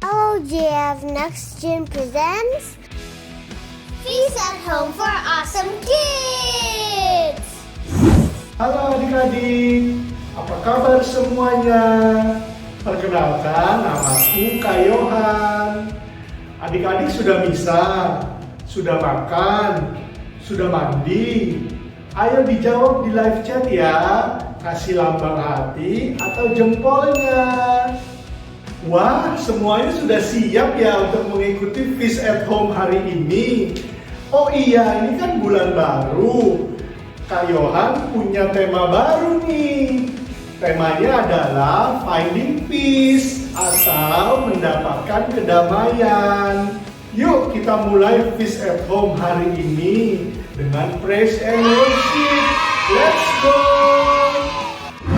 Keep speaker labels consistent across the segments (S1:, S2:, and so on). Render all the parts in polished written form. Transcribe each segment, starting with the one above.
S1: OGF Next Gen presents Feast at Home for Awesome Kids!
S2: Halo adik-adik, apa kabar semuanya? Perkenalkan, namaku Kak Yohan. Adik-adik sudah bisa? Sudah makan? Sudah mandi? Ayo dijawab di live chat ya. Kasih lambang hati atau jempolnya. Wah, semuanya sudah siap ya untuk mengikuti Feast at Home hari ini. Oh iya, ini kan bulan baru. Kak Yohan punya tema baru nih. Temanya adalah Finding Peace atau mendapatkan kedamaian. Yuk kita mulai Feast at Home hari ini dengan praise and worship. Let's go!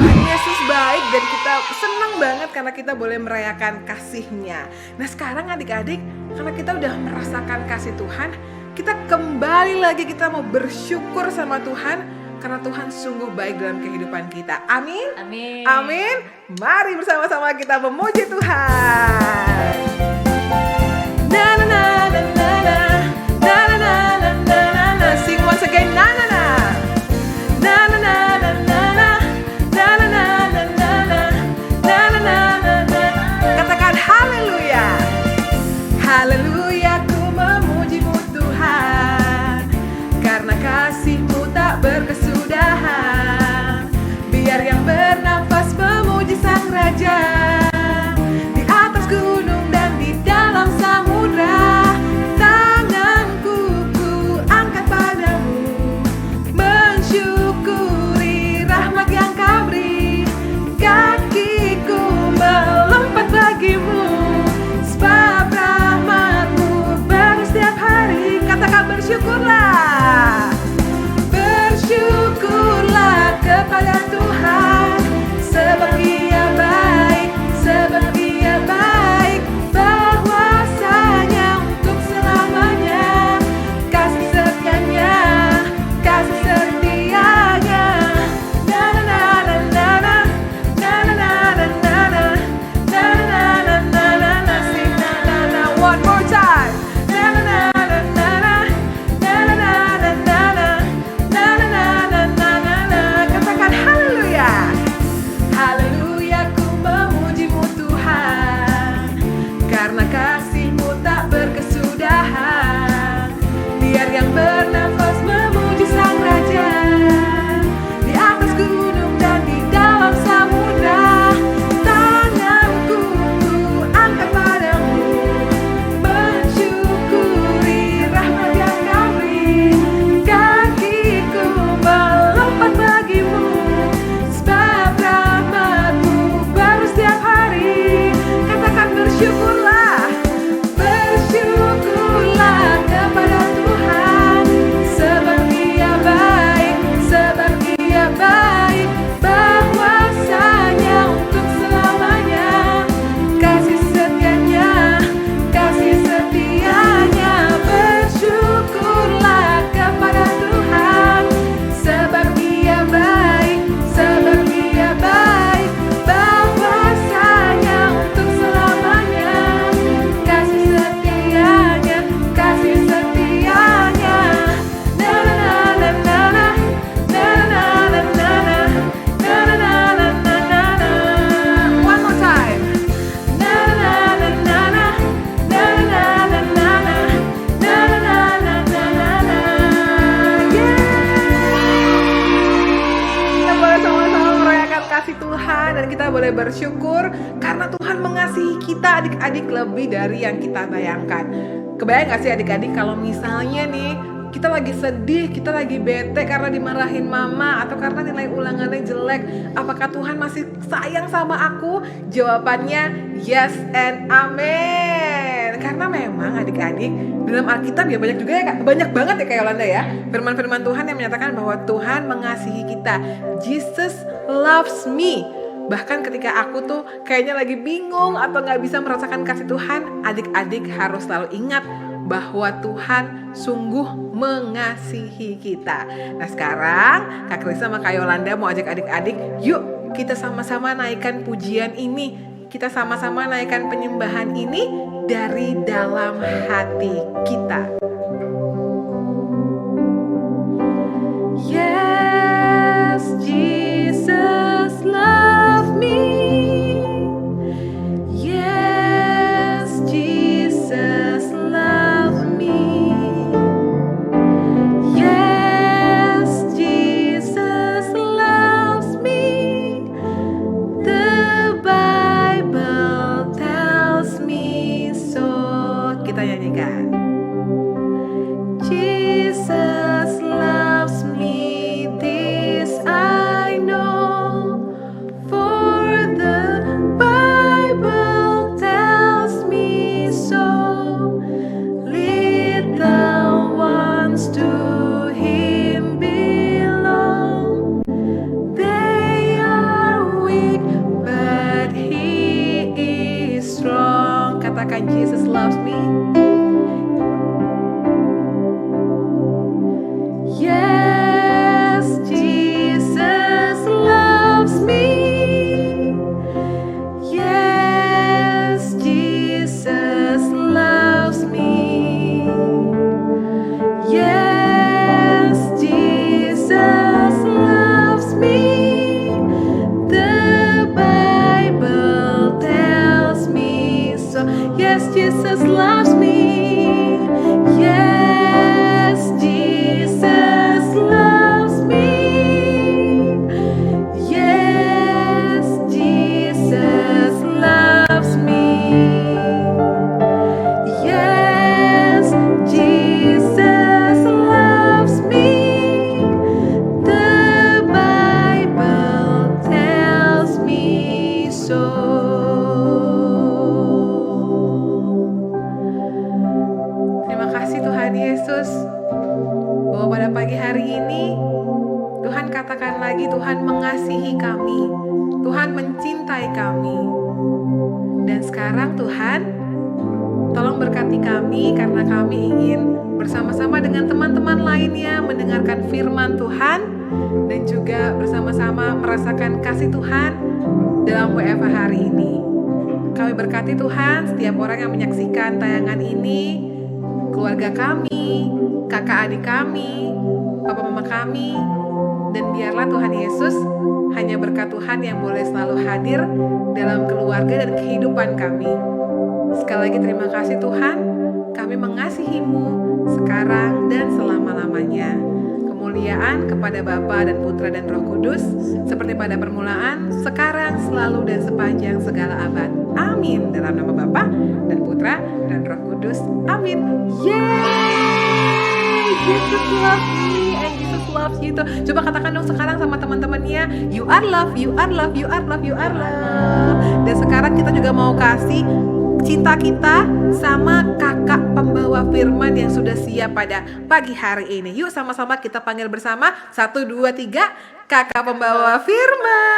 S3: Yesus baik dan kita senang banget karena kita boleh merayakan kasih-Nya. Nah sekarang adik-adik, karena kita udah merasakan kasih Tuhan, kita kembali lagi, kita mau bersyukur sama Tuhan karena Tuhan sungguh baik dalam kehidupan kita. Amin.
S4: Amin.
S3: Amin. Mari bersama-sama kita memuji Tuhan. Na na na na na na na na na na na na. Sing once again. Na na na. Na na na na na na. Na na na na na na. Na na na na na. Katakan haleluya. Haleluya, ku memuji-Mu Tuhan, karena kasih-Mu tak berkesudahan. Biar yang bernafas memuji Sang Raja, di atas gunung dan di dalam samudra. Tanganku ku angkat padamu, mensyukuri rahmat yang Kau beri. Kakiku melompat bagimu, sebab rahmat-Mu baru setiap hari. Katakan bersyukurlah. Bersyukurlah kepada Tuhan, sebab Dia baik, sebab Dia baik. Bahwasanya untuk selamanya, kasih setianya, kasih setianya. Na na na na na na, na na na na na na, na na na na na na. Sing na na na one more time. Na na na na na na, na na na na na na, na na na na na na na. Katakan haleluya. Haleluya, ku memuji-Mu Tuhan, karena kasih-Mu tak berkesudahan. Biar yang bernafas memuji Sang Raja, di atas gunung dan di dalam samudra. Tanganku ku angkat padamu, mensyukuri rahmat yang Kau beri. Kakiku melompat bagimu, sebab rahmat-Mu baru setiap hari. Katakan bersyukurlah. Bersyukurlah kepada Tuhan, sebab Dia baik, sebab Dia baik. Bahwasanya untuk selamanya, kasih setianya, kasih setianya. Bersyukurlah kepada Tuhan, sebab Dia baik, sebab Dia baik. Bahwasanya untuk selamanya, kasih setianya, kasih setianya. Na na na na na na, na na na na na, na na na na na na na. One more time. Na na na na na, na na na na na, na na na na na na. Kita boleh sama-sama merayakan kasih Tuhan dan kita boleh bersyukur karena Tuhan mengasihi kita adik-adik lebih dari yang kita bayangkan. Kebayang gak sih adik-adik kalau misalnya nih kita lagi sedih, kita lagi bete karena dimarahin mama atau karena nilai ulangannya jelek, apakah Tuhan masih sayang sama aku? Jawabannya yes and amen. Karena memang adik-adik dalam Alkitab ya banyak juga ya Kak, banyak banget ya Kak Yolanda ya, firman-firman Tuhan yang menyatakan bahwa Tuhan mengasihi kita. Jesus loves me. Bahkan ketika aku tuh kayaknya lagi bingung atau gak bisa merasakan kasih Tuhan, adik-adik harus selalu ingat bahwa Tuhan sungguh mengasihi kita. Nah sekarang Kak Krista sama Kak Yolanda mau ajak adik-adik, yuk kita sama-sama naikkan pujian ini. kita sama-sama naikkan penyembahan ini dari dalam hati kita. Yes, Jesus love me. Yes, Jesus love me. Yes, Jesus loves me. The Bible tells me so. Kita nyanyikan. Jesus loves me, this I know, for the Bible tells me so. Little ones to Him belong. They are weak, but He is strong. Katakan, Jesus loves me. Yes, Jesus loves me. Yes, Jesus loves me. Yes, Jesus loves me. The Bible tells me so. Yes, Jesus loves me. Yes, Jesus loves me. Yes, Jesus loves me. Yes, Jesus loves me. The Bible tells me so. Terima kasih Tuhan Yesus, bahwa pada pagi hari ini Tuhan katakan lagi, Tuhan mengasihi kami, Tuhan mencintai kami. Dan sekarang Tuhan, tolong berkati kami, karena kami ingin bersama-sama dengan teman-teman lainnya mendengarkan firman Tuhan dan juga bersama-sama merasakan kasih Tuhan dalam WFH hari ini. Kami berkati Tuhan setiap orang yang menyaksikan tayangan ini, keluarga kami, kakak adik kami, papa mama kami, dan biarlah Tuhan Yesus hanya berkat Tuhan yang boleh selalu hadir dalam keluarga dan kehidupan kami. Sekali lagi terima kasih Tuhan, kami mengasihi-Mu sekarang dan selama-lamanya. Kemuliaan kepada Bapa dan Putra dan Roh Kudus, seperti pada permulaan, sekarang, selalu, dan sepanjang segala abad. Amin. Dalam nama Bapa dan Putra dan Roh Kudus. Amin. Yeay! Jesus loves me and Jesus loves you too. Coba katakan dong sekarang sama teman-temannya, you are love, you are love, you are love, you are love. Dan sekarang kita juga mau kasih cinta kita sama kakak pembawa firman yang sudah siap pada pagi hari ini. Yuk sama-sama kita panggil bersama. 1, 2, 3. Kakak pembawa firman.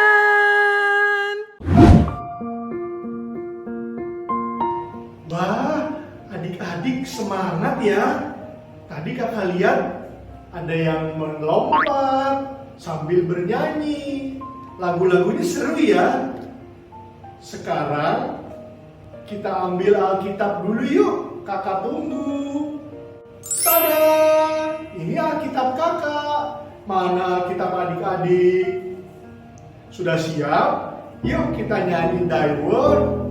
S2: Wah, adik-adik semangat ya. Tadi kakak lihat ada yang melompat sambil bernyanyi. Lagu-lagunya seru ya. Sekarang kita ambil Alkitab dulu yuk, kakak tunggu. Tada! Ini Alkitab kakak. Mana Alkitab adik-adik? Sudah siap? Yuk kita nyanyi Thy Word.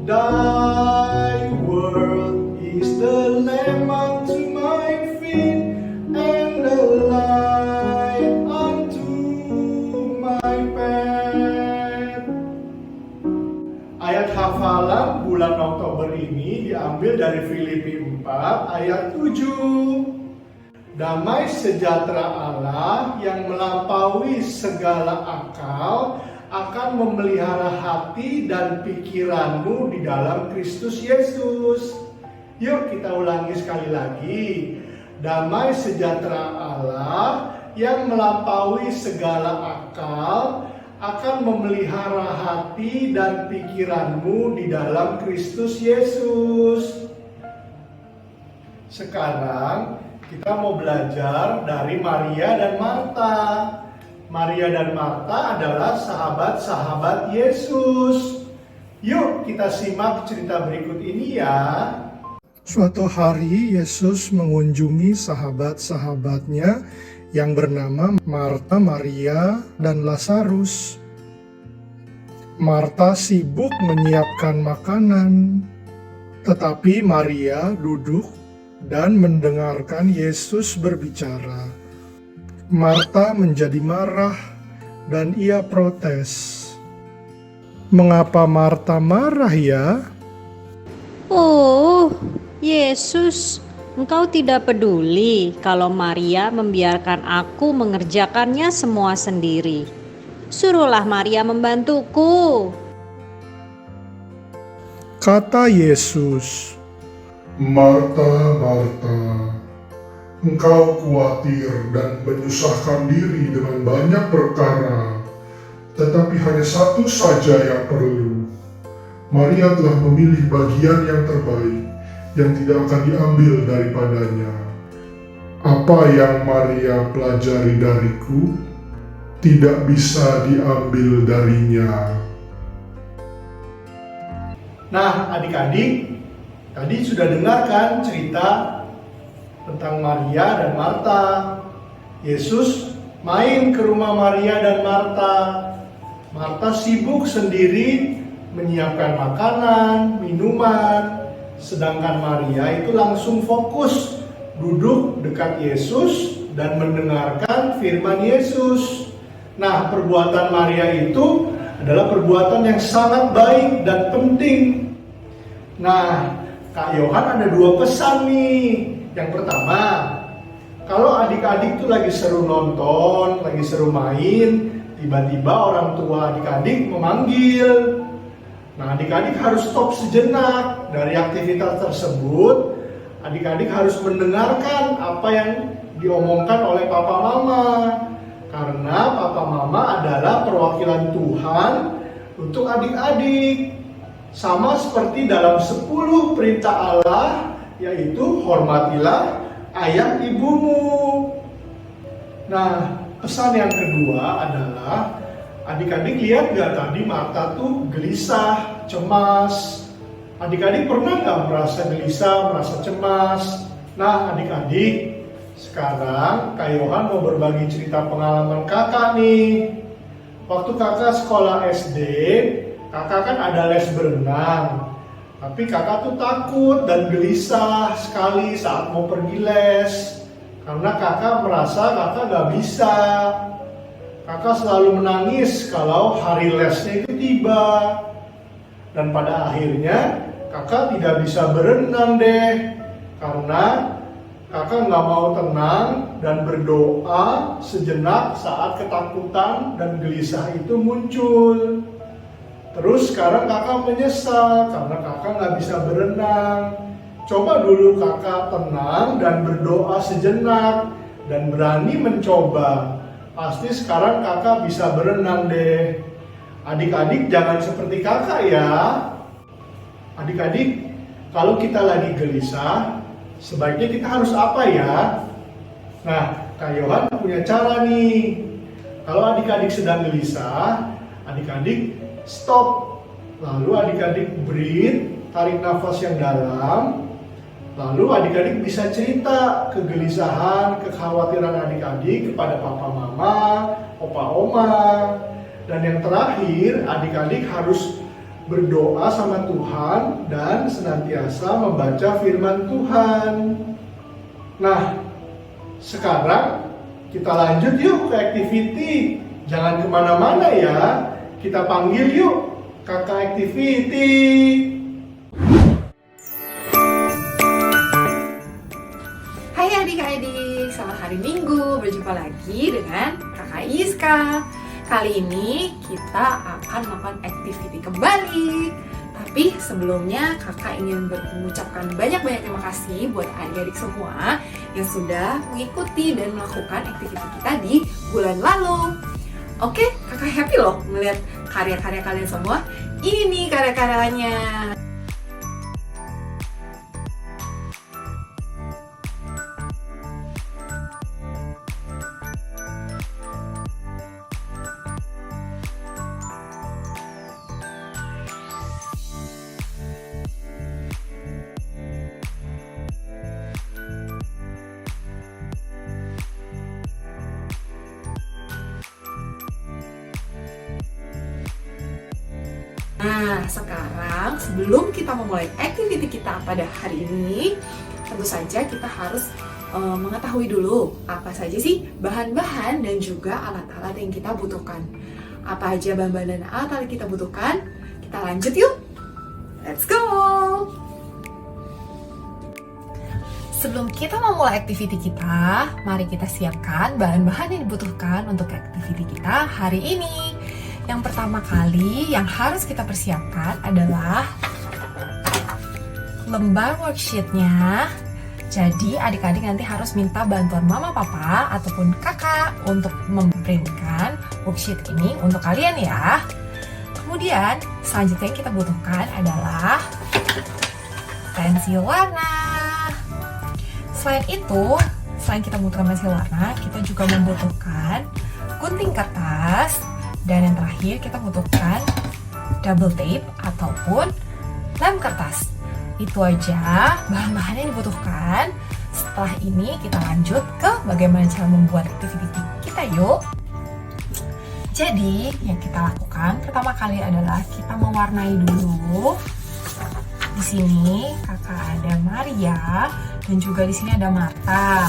S2: Thy Word is the lamp unto my feet and the light unto my path. Ayat hafalan bulan Oktober ini diambil dari Filipi 4 ayat 7. Damai sejahtera Allah yang melampaui segala akal akan memelihara hati dan pikiranmu di dalam Kristus Yesus. Yuk kita ulangi sekali lagi. Damai sejahtera Allah yang melampaui segala akal akan memelihara hati dan pikiranmu di dalam Kristus Yesus. Sekarang kita mau belajar dari Maria dan Marta. Maria dan Marta adalah sahabat-sahabat Yesus. Yuk kita simak cerita berikut ini ya.
S4: Suatu hari Yesus mengunjungi sahabat-sahabatnya yang bernama Marta, Maria, dan Lazarus. Marta sibuk menyiapkan makanan, tetapi Maria duduk dan mendengarkan Yesus berbicara. Marta menjadi marah dan ia protes. Mengapa Marta marah ya?
S5: Oh, Yesus, Engkau tidak peduli kalau Maria membiarkan aku mengerjakannya semua sendiri. Suruhlah Maria membantuku.
S4: Kata Yesus,
S6: Marta, Marta, engkau khawatir dan menyusahkan diri dengan banyak perkara, tetapi hanya satu saja yang perlu. Maria telah memilih bagian yang terbaik, yang tidak akan diambil daripadanya. Apa yang Maria pelajari dariku, tidak bisa diambil darinya.
S2: Nah, adik-adik, tadi sudah dengarkan cerita tentang Maria dan Marta. Yesus main ke rumah Maria dan Marta. Marta sibuk sendiri menyiapkan makanan, minuman, sedangkan Maria itu langsung fokus duduk dekat Yesus dan mendengarkan firman Yesus. Nah, perbuatan Maria itu adalah perbuatan yang sangat baik dan penting. Nah, Kak Yohan ada dua pesan nih. Yang pertama, kalau adik-adik tuh lagi seru nonton, lagi seru main, tiba-tiba orang tua adik-adik memanggil. Nah, adik-adik harus stop sejenak dari aktivitas tersebut. Adik-adik harus mendengarkan apa yang diomongkan oleh papa mama. Karena papa mama adalah perwakilan Tuhan untuk adik-adik. Sama seperti dalam 10 perintah Allah, yaitu hormatilah ayah ibumu. Nah, pesan yang kedua adalah adik-adik lihat gak tadi Marta tuh gelisah, cemas. Adik-adik pernah gak merasa gelisah, merasa cemas? Nah, adik-adik, sekarang Kak Yohan mau berbagi cerita pengalaman kakak nih. Waktu kakak sekolah SD, kakak kan ada les berenang. Tapi kakak tuh takut dan gelisah sekali saat mau pergi les. Karena kakak merasa kakak gak bisa. Kakak selalu menangis kalau hari lesnya itu tiba. Dan pada akhirnya kakak tidak bisa berenang deh. Karena kakak nggak mau tenang dan berdoa sejenak saat ketakutan dan gelisah itu muncul. Terus sekarang kakak menyesal karena kakak nggak bisa berenang. Coba dulu kakak tenang dan berdoa sejenak dan berani mencoba. Pasti sekarang kakak bisa berenang deh. Adik-adik jangan seperti kakak ya. Adik-adik, kalau kita lagi gelisah, sebaiknya kita harus apa ya? Nah, Kak Yohan punya cara nih. Kalau adik-adik sedang gelisah, adik-adik stop. Lalu adik-adik breathe, tarik nafas yang dalam. Lalu adik-adik bisa cerita kegelisahan, kekhawatiran adik-adik kepada papa mama, opa oma. Dan yang terakhir, adik-adik harus berdoa sama Tuhan dan senantiasa membaca firman Tuhan. Nah, sekarang kita lanjut yuk ke activity. Jangan kemana-mana ya. Kita panggil yuk kakak activity.
S3: Hai adik-adik, selamat hari Minggu. Berjumpa lagi dengan kakak Iska. Kali ini kita akan melakukan activity kembali. Tapi sebelumnya kakak ingin mengucapkan banyak-banyak terima kasih buat adik-adik semua yang sudah mengikuti dan melakukan activity kita di bulan lalu. Oke, kakak happy loh melihat karya-karya kalian semua. Ini nih karya-karyanya. Nah, sekarang sebelum kita memulai activity kita pada hari ini, tentu saja kita harus mengetahui dulu apa saja sih bahan-bahan dan juga alat-alat yang kita butuhkan. Apa aja bahan-bahan dan alat-alat yang kita butuhkan? Kita lanjut yuk! Let's go! Sebelum kita memulai activity kita, mari kita siapkan bahan-bahan yang dibutuhkan untuk activity kita hari ini. Yang pertama kali yang harus kita persiapkan adalah lembar worksheet-nya. Jadi adik-adik nanti harus minta bantuan mama, papa, ataupun kakak untuk memprintkan worksheet ini untuk kalian ya. Kemudian selanjutnya yang kita butuhkan adalah pensil warna. Selain itu, selain kita membutuhkan pensil warna, kita juga membutuhkan gunting kertas. Dan yang terakhir kita butuhkan double tape ataupun lem kertas. Itu aja bahan-bahan yang dibutuhkan. Setelah ini kita lanjut ke bagaimana cara membuat activity kita yuk. Jadi yang kita lakukan pertama kali adalah kita mewarnai dulu. Di sini kakak ada Maria dan juga di sini ada Marta.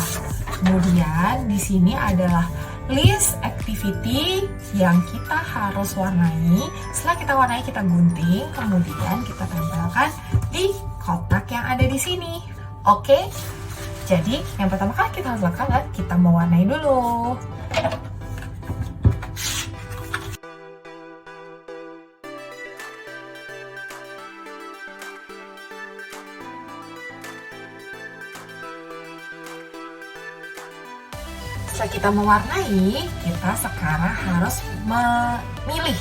S3: Kemudian di sini adalah list activity yang kita harus warnai. Setelah kita warnai, kita gunting, kemudian kita tempelkan di kotak yang ada di sini. Oke? Jadi, yang pertama kali kita harus lakukan adalah kita mewarnai dulu. Setelah kita mewarnai, kita sekarang harus memilih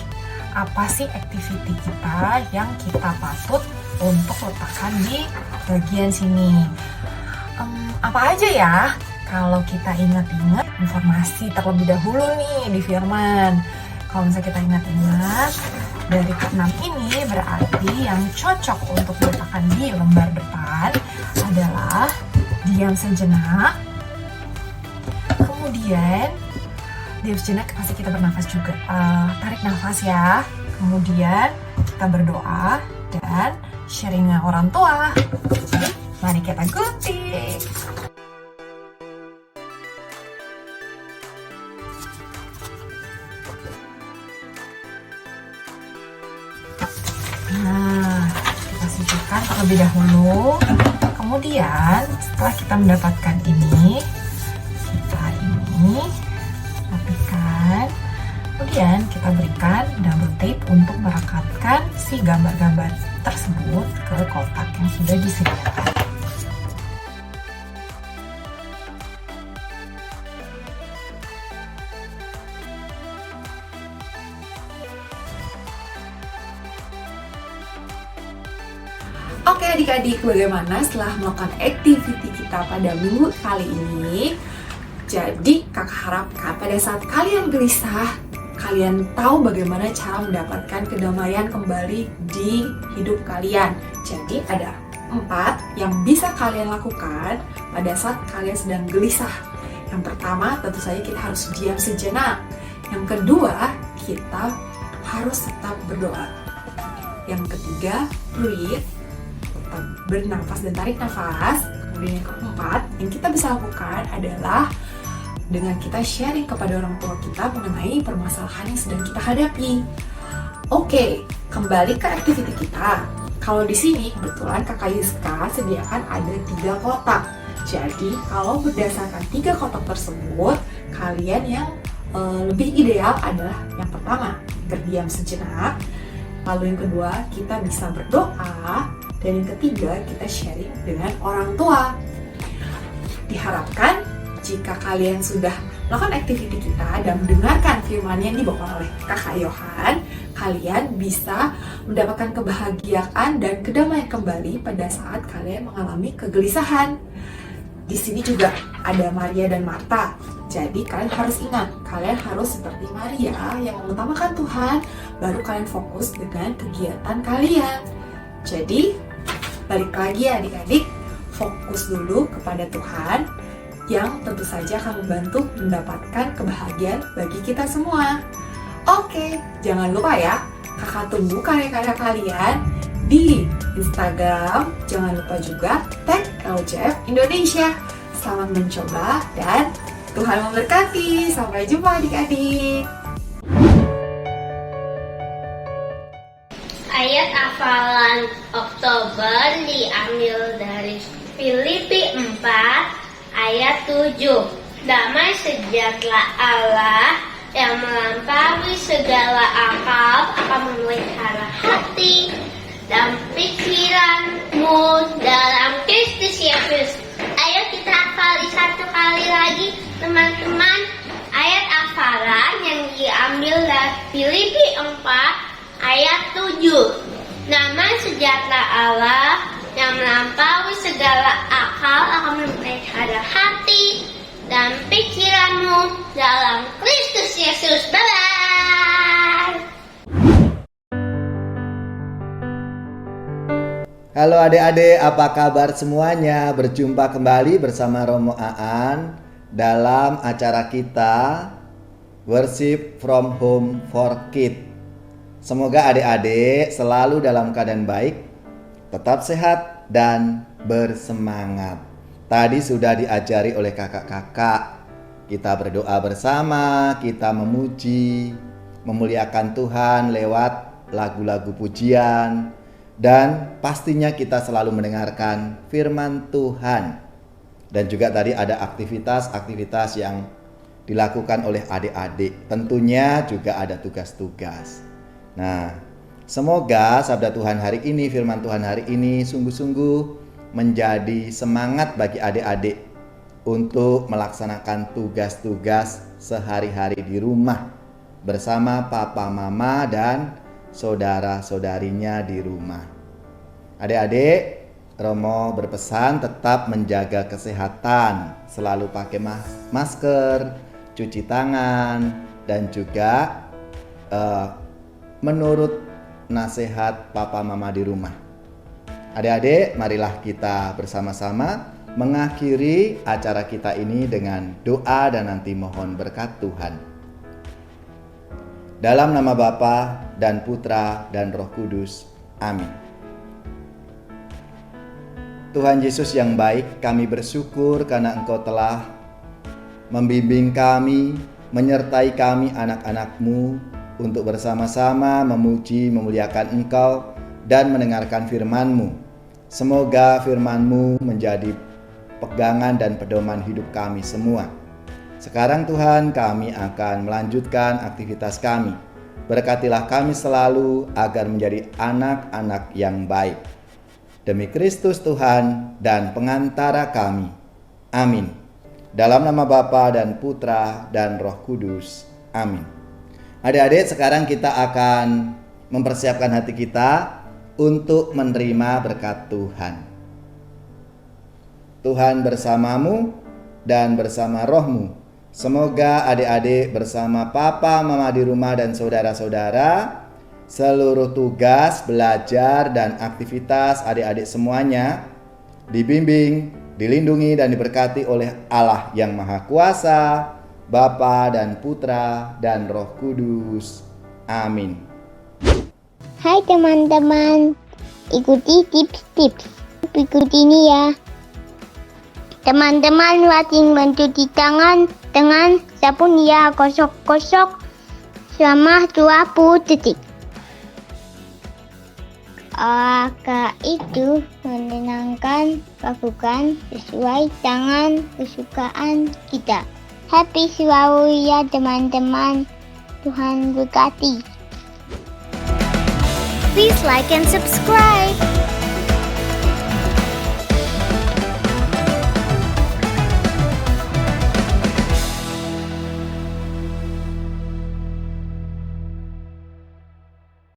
S3: apa sih activity kita yang kita patut untuk letakkan di bagian sini. Apa aja ya? Kalau kita ingat-ingat informasi terlebih dahulu nih di firman. Kalau misalnya kita ingat-ingat dari ke-6 ini, berarti yang cocok untuk diletakkan di lembar depan adalah diam sejenak. Kemudian diam sejenak pasti kita bernafas juga. Tarik nafas ya. Kemudian kita berdoa dan sharing dengan orang tua. Jadi, mari kita gunting. Nah, kita sisihkan terlebih dahulu. Kemudian setelah kita mendapatkan ini, rapikan. Kemudian kita berikan double tape untuk merekatkan si gambar-gambar tersebut ke kotak yang sudah disediakan. Oke adik-adik, bagaimana setelah melakukan activity kita pada minggu kali ini? Jadi kakak harapkan pada saat kalian gelisah, kalian tahu bagaimana cara mendapatkan kedamaian kembali di hidup kalian. Jadi ada 4 yang bisa kalian lakukan pada saat kalian sedang gelisah. Yang pertama, tentu saja kita harus diam sejenak. Yang kedua, kita harus tetap berdoa. Yang ketiga, breathe, tetap bernafas dan tarik nafas. Kemudian yang keempat, yang kita bisa lakukan adalah dengan kita sharing kepada orang tua kita mengenai permasalahan yang sedang kita hadapi. Oke, kembali ke activity kita. Kalau di sini kebetulan kakak Yuska sediakan ada 3 kotak. Jadi kalau berdasarkan 3 kotak tersebut, kalian yang lebih ideal adalah yang pertama, berdiam sejenak. Lalu yang kedua, kita bisa berdoa. Dan yang ketiga, kita sharing dengan orang tua. Diharapkan jika kalian sudah melakukan activity kita dan mendengarkan firman yang dibawakan oleh kakak Yohan, kalian bisa mendapatkan kebahagiaan dan kedamaian kembali pada saat kalian mengalami kegelisahan. Di sini juga ada Maria dan Marta. Jadi kalian harus ingat, kalian harus seperti Maria yang mengutamakan Tuhan, baru kalian fokus dengan kegiatan kalian. Jadi balik lagi ya adik-adik, fokus dulu kepada Tuhan yang tentu saja akan membantu mendapatkan kebahagiaan bagi kita semua. Oke, jangan lupa ya, Kakak tunggu karya-karya kalian di Instagram. Jangan lupa juga tag LJF Indonesia. Selamat mencoba dan Tuhan memberkati. Sampai jumpa adik-adik.
S1: Ayat hafalan Oktober diambil dari Filipi 4 ayat 7. Damai sejahtera Allah yang melampaui segala akal akan memelihara hati dan pikiranmu dalam Kristus Yesus. Ayo kita hafali satu kali lagi teman-teman. Ayat hafalan yang diambil dari Filipi 4 ayat 7. Damai sejahtera Allah yang melampaui segala akal akan memelihara hati dan pikiranmu dalam Kristus Yesus. Bye-bye.
S7: Halo adik-adik, apa kabar semuanya? Berjumpa kembali bersama Romo Aan dalam acara kita Worship from Home for Kids. Semoga adik-adik selalu dalam keadaan baik, tetap sehat dan bersemangat. Tadi sudah diajari oleh kakak-kakak. Kita berdoa bersama, kita memuji, memuliakan Tuhan lewat lagu-lagu pujian. Dan pastinya kita selalu mendengarkan firman Tuhan. Dan juga tadi ada aktivitas-aktivitas yang dilakukan oleh adik-adik. Tentunya juga ada tugas-tugas. Nah, semoga sabda Tuhan hari ini, firman Tuhan hari ini sungguh-sungguh menjadi semangat bagi adik-adik untuk melaksanakan tugas-tugas sehari-hari di rumah bersama papa, mama, dan saudara-saudarinya di rumah. Adik-adik, Romo berpesan tetap menjaga kesehatan, selalu pakai masker, cuci tangan, dan juga menurut nasihat papa mama di rumah. Adik-adik, marilah kita bersama-sama mengakhiri acara kita ini dengan doa dan nanti mohon berkat Tuhan. Dalam nama Bapa dan Putra dan Roh Kudus. Amin. Tuhan Yesus yang baik, kami bersyukur karena Engkau telah membimbing kami, menyertai kami anak-anak-Mu untuk bersama-sama memuji, memuliakan Engkau dan mendengarkan firman-Mu. Semoga firman-Mu menjadi pegangan dan pedoman hidup kami semua. Sekarang Tuhan, kami akan melanjutkan aktivitas kami. Berkatilah kami selalu agar menjadi anak-anak yang baik. Demi Kristus Tuhan dan pengantara kami. Amin. Dalam nama Bapa dan Putra dan Roh Kudus. Amin. Adik-adik, sekarang kita akan mempersiapkan hati kita untuk menerima berkat Tuhan. Tuhan bersamamu dan bersama rohmu. Semoga adik-adik bersama papa, mama di rumah dan saudara-saudara, seluruh tugas, belajar, dan aktivitas adik-adik semuanya dibimbing, dilindungi, dan diberkati oleh Allah yang Maha Kuasa, Bapa dan Putra dan Roh Kudus. Amin.
S1: Hai teman-teman, ikuti tips-tips berikut ini ya. Teman-teman wajib mencuci tangan dengan sabun ya, gosok-gosok selama 20 detik. Olahraga itu menyenangkan, lakukan sesuai dengan kesukaan kita. Happy selalu ya teman-teman. Tuhan berkati. Please like and subscribe.